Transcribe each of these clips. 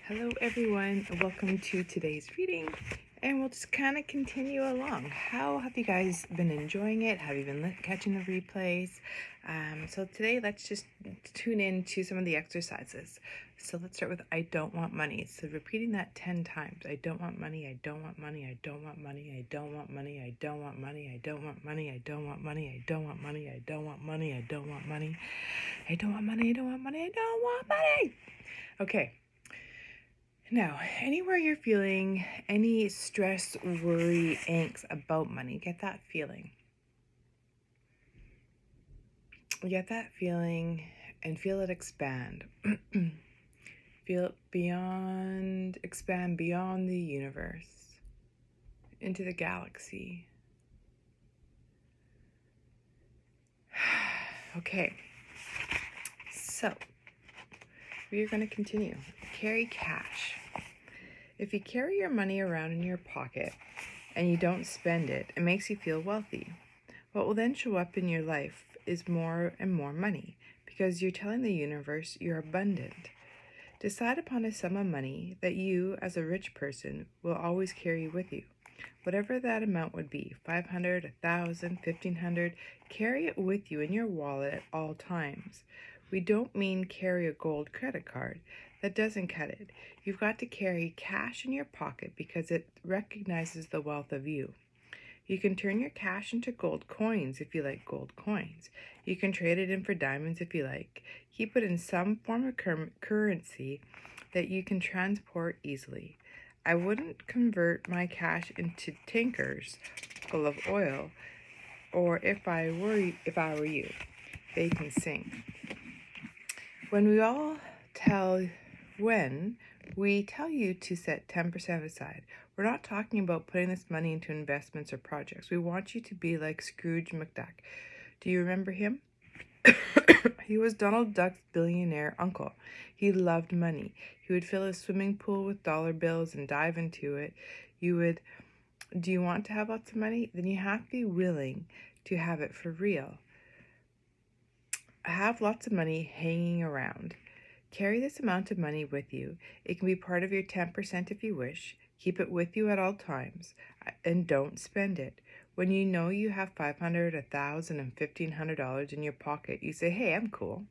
Hello everyone, welcome to today's reading, and we'll just kind of continue along. How have you guys been enjoying it? Have you been catching the replays? So today let's just tune in to some of the exercises. So let's start with I don't want money. So repeating that 10 times. I don't want money, I don't want money, I don't want money, I don't want money, I don't want money, I don't want money, I don't want money, I don't want money, I don't want money, I don't want money, I don't want money, I don't want money, I don't want money. Okay. Now, anywhere you're feeling any stress, worry, angst about money, get that feeling. Get that feeling and feel it expand. Feel it expand beyond the universe, into the galaxy. Okay, so we're going to continue. Carry cash. If you carry your money around in your pocket and you don't spend it, it makes you feel wealthy. What will then show up in your life is more and more money, because you're telling the universe you're abundant. Decide upon a sum of money that you, as a rich person, will always carry with you. Whatever that amount would be, 500, 1,000, 1,500, carry it with you in your wallet at all times. We don't mean carry a gold credit card. That doesn't cut it. You've got to carry cash in your pocket because it recognizes the wealth of you. You can turn your cash into gold coins if you like gold coins. You can trade it in for diamonds if you like. Keep it in some form of currency that you can transport easily. I wouldn't convert my cash into tankers full of oil, or if I were you, they can sing. When we tell you to set 10% aside, we're not talking about putting this money into investments or projects. We want you to be like Scrooge McDuck. Do you remember him? He was Donald Duck's billionaire uncle. He loved money. He would fill his swimming pool with dollar bills and dive into it. Do you want to have lots of money? Then you have to be willing to have it for real. Have lots of money hanging around. Carry this amount of money with you. It can be part of your 10% if you wish. Keep it with you at all times, and don't spend it. When you know you have $500, $1,000, and $1,500 in your pocket, you say, hey, I'm cool.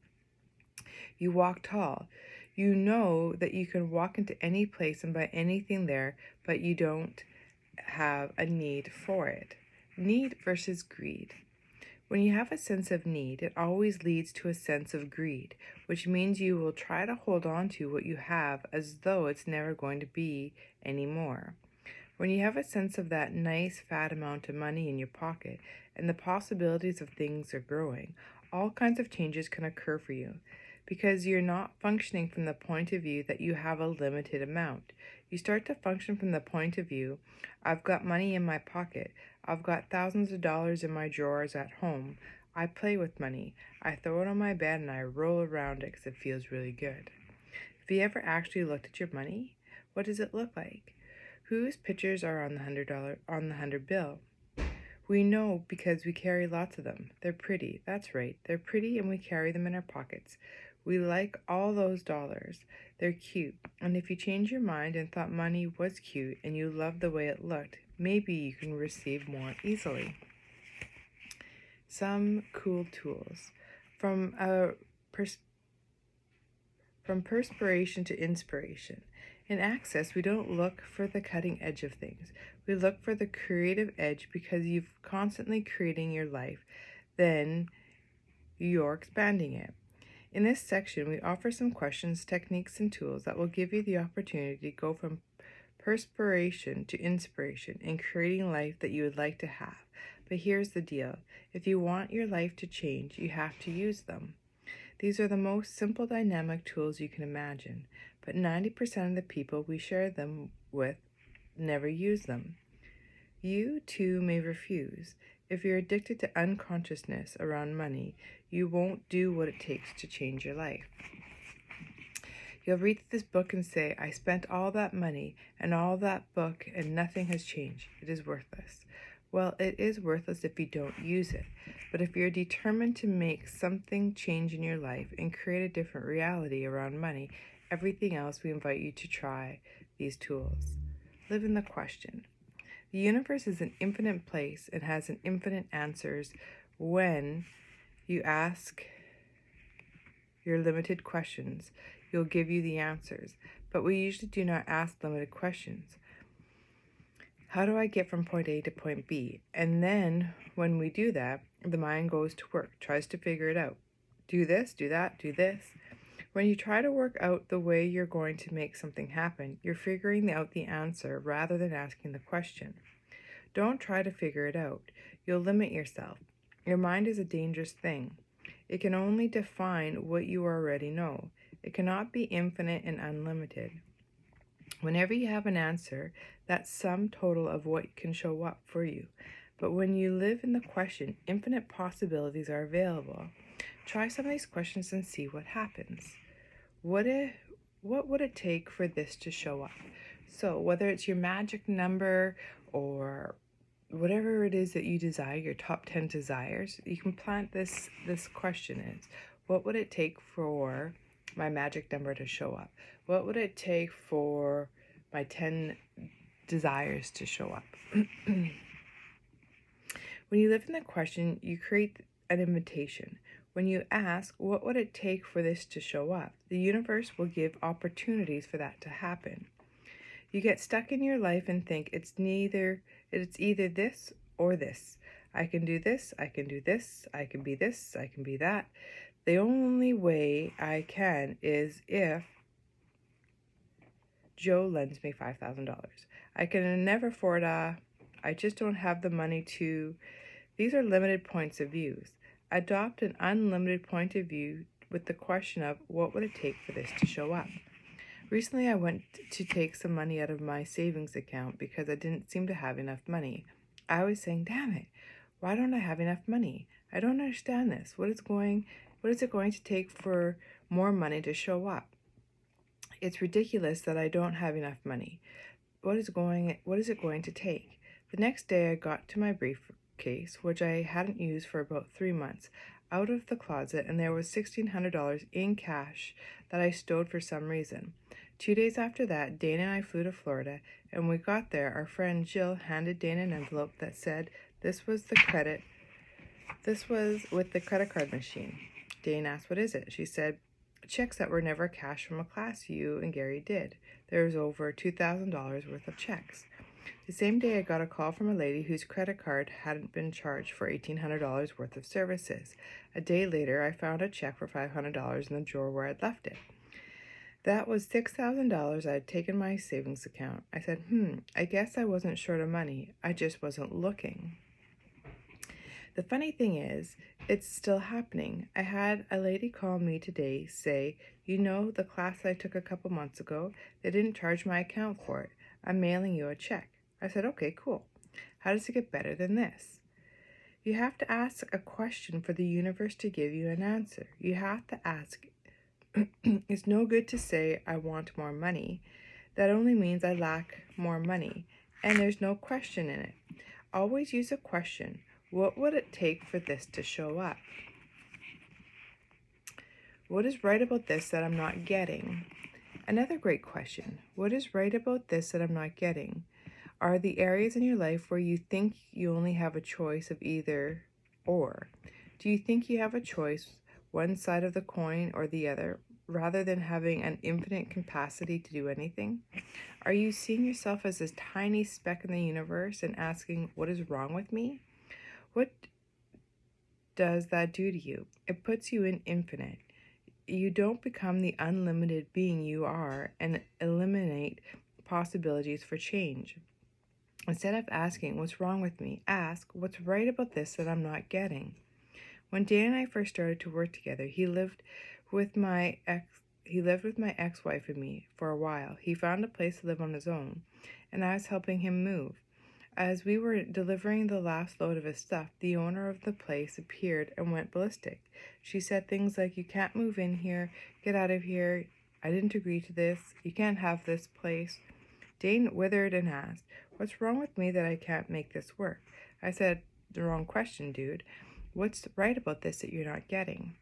You walk tall. You know that you can walk into any place and buy anything there, but you don't have a need for it. Need versus greed. When you have a sense of need, it always leads to a sense of greed, which means you will try to hold on to what you have as though it's never going to be any more. When you have a sense of that nice fat amount of money in your pocket and the possibilities of things are growing, all kinds of changes can occur for you, because you're not functioning from the point of view that you have a limited amount. You start to function from the point of view, I've got money in my pocket. I've got thousands of dollars in my drawers at home. I play with money. I throw it on my bed and I roll around it because it feels really good. Have you ever actually looked at your money? What does it look like? Whose pictures are on the $100 bill? We know because we carry lots of them. They're pretty. That's right. They're pretty and we carry them in our pockets. We like all those dollars. They're cute. And if you change your mind and thought money was cute and you loved the way it looked, maybe you can receive more easily. Some cool tools. From perspiration to inspiration. In Access, we don't look for the cutting edge of things. We look for the creative edge because you're constantly creating your life. Then you're expanding it. In this section, we offer some questions, techniques, and tools that will give you the opportunity to go from perspiration to inspiration in creating life that you would like to have. But here's the deal. If you want your life to change, you have to use them. These are the most simple dynamic tools you can imagine, but 90% of the people we share them with never use them. You too may refuse. If you're addicted to unconsciousness around money, you won't do what it takes to change your life. You'll read this book and say, I spent all that money and all that book and nothing has changed. It is worthless. Well, it is worthless if you don't use it. But if you're determined to make something change in your life and create a different reality around money, everything else, we invite you to try these tools. Live in the question. The universe is an infinite place and has an infinite answers. When you ask your limited questions, you'll give you the answers. But we usually do not ask limited questions. How do I get from point A to point B? And then when we do that, the mind goes to work, tries to figure it out. Do this, do that, do this. When you try to work out the way you're going to make something happen, you're figuring out the answer rather than asking the question. Don't try to figure it out. You'll limit yourself. Your mind is a dangerous thing. It can only define what you already know. It cannot be infinite and unlimited. Whenever you have an answer, that's sum total of what can show up for you. But when you live in the question, infinite possibilities are available. Try some of these questions and see what happens. What would it take for this to show up? So whether it's your magic number or whatever it is that you desire, your top 10 desires, you can plant this question is, what would it take for my magic number to show up? What would it take for my 10 desires to show up? When you live in the question, you create an invitation. When you ask, what would it take for this to show up? The universe will give opportunities for that to happen. You get stuck in your life and think it's either this or this. I can do this, I can do this, I can be this, I can be that. The only way I can is if Joe lends me $5,000. I can never afford I just don't have the money to. These are limited points of view. Adopt an unlimited point of view with the question of what would it take for this to show up. Recently, I went to take some money out of my savings account because I didn't seem to have enough money. I was saying, damn it, why don't I have enough money? I don't understand this. What is it going to take for more money to show up? It's ridiculous that I don't have enough money. What is it going to take? The next day I got to my briefcase, which I hadn't used for about 3 months, out of the closet, and there was $1,600 in cash that I stowed for some reason. 2 days after that, Dana and I flew to Florida, and when we got there, our friend Jill handed Dana an envelope that said this was with the credit card machine. Dana asked, what is it? She said, checks that were never cashed from a class you and Gary did. There was over $2,000 worth of checks. The same day, I got a call from a lady whose credit card hadn't been charged for $1,800 worth of services. A day later, I found a check for $500 in the drawer where I'd left it. That was $6,000 I had taken my savings account. I said, I guess I wasn't short of money. I just wasn't looking. The funny thing is, it's still happening. I had a lady call me today say, the class I took a couple months ago, they didn't charge my account for it. I'm mailing you a check. I said, okay, cool. How does it get better than this? You have to ask a question for the universe to give you an answer. You have to ask. It's no good to say, I want more money. That only means I lack more money, and there's no question in it. Always use a question. What would it take for this to show up? What is right about this that I'm not getting? Another great question. What is right about this that I'm not getting? Are the areas in your life where you think you only have a choice of either or? Do you think you have a choice, one side of the coin or the other, rather than having an infinite capacity to do anything? Are you seeing yourself as this tiny speck in the universe and asking, what is wrong with me? What does that do to you? It puts you in infinite. You don't become the unlimited being you are and eliminate possibilities for change. Instead of asking, what's wrong with me? Ask, what's right about this that I'm not getting? When Dan and I first started to work together, he lived with my ex-wife and me for a while. He found a place to live on his own, and I was helping him move. As we were delivering the last load of his stuff, the owner of the place appeared and went ballistic. She said things like, you can't move in here, get out of here, I didn't agree to this, you can't have this place. Dane withered and asked, what's wrong with me that I can't make this work? I said, the wrong question, dude. What's right about this that you're not getting?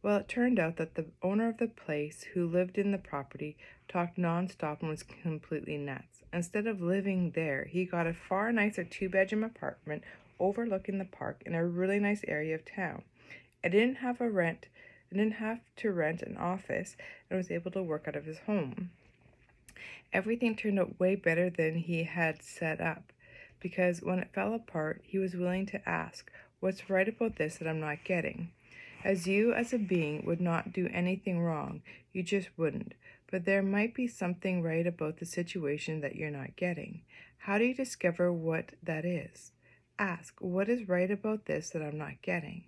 Well, it turned out that the owner of the place who lived in the property talked nonstop and was completely nuts. Instead of living there, he got a far nicer two-bedroom apartment overlooking the park in a really nice area of town. I didn't have to rent an office and was able to work out of his home. Everything turned out way better than he had set up, because when it fell apart, he was willing to ask, "What's right about this that I'm not getting?" As you, as a being, would not do anything wrong, you just wouldn't. But there might be something right about the situation that you're not getting. How do you discover what that is? Ask, "What is right about this that I'm not getting?"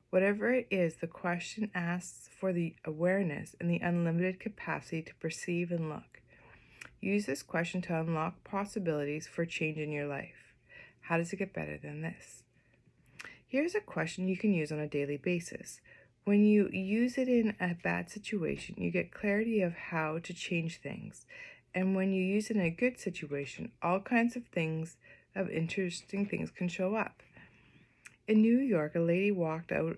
Whatever it is, the question asks for the awareness and the unlimited capacity to perceive and look. Use this question to unlock possibilities for change in your life. How does it get better than this? Here's a question you can use on a daily basis. When you use it in a bad situation, you get clarity of how to change things. And when you use it in a good situation, all kinds of interesting things can show up. In New York, a lady walked out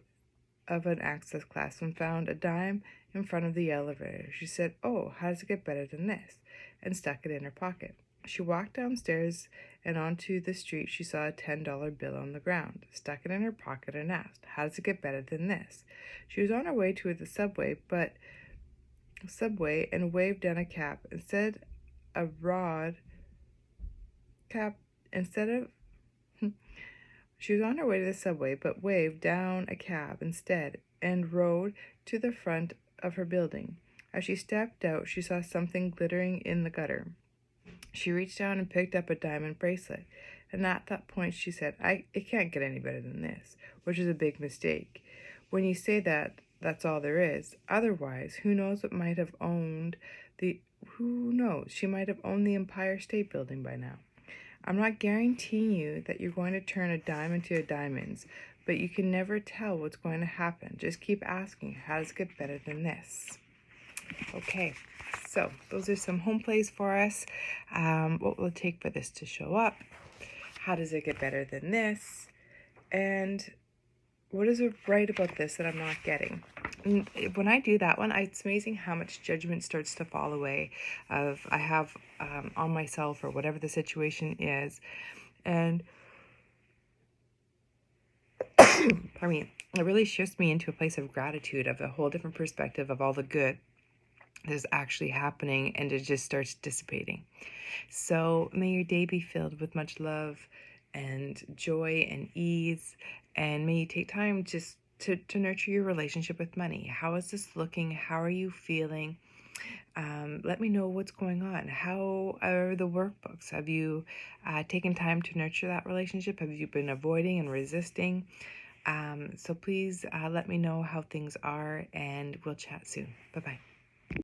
of an access class and found a dime in front of the elevator. She said, "Oh, how does it get better than this?" and stuck it in her pocket. She walked downstairs and onto the street. She saw a $10 bill on the ground, stuck it in her pocket, and asked, "How does it get better than this?" She was on her way to the subway and waved down a cap. She was on her way to the subway, but waved down a cab instead and rode to the front of her building. As she stepped out, she saw something glittering in the gutter. She reached down and picked up a diamond bracelet, and at that point she said, "It can't get any better than this," which is a big mistake. When you say that, that's all there is. Otherwise, who knows, who knows, she might have owned the Empire State Building by now. I'm not guaranteeing you that you're going to turn a dime into a diamonds, but you can never tell what's going to happen. Just keep asking, how does it get better than this? Okay, so those are some home plays for us. What will it take for this to show up? How does it get better than this? And what is it right about this that I'm not getting? And when I do that one, it's amazing how much judgment starts to fall away I have on myself or whatever the situation is. And pardon me, it really shifts me into a place of gratitude, of a whole different perspective of all the good that is actually happening, and it just starts dissipating. So may your day be filled with much love and joy and ease, and may you take time just to nurture your relationship with money. How is this looking? How are you feeling? Let me know what's going on. How are the workbooks? Have you taken time to nurture that relationship? Have you been avoiding and resisting? So please let me know how things are, and we'll chat soon. Bye-bye.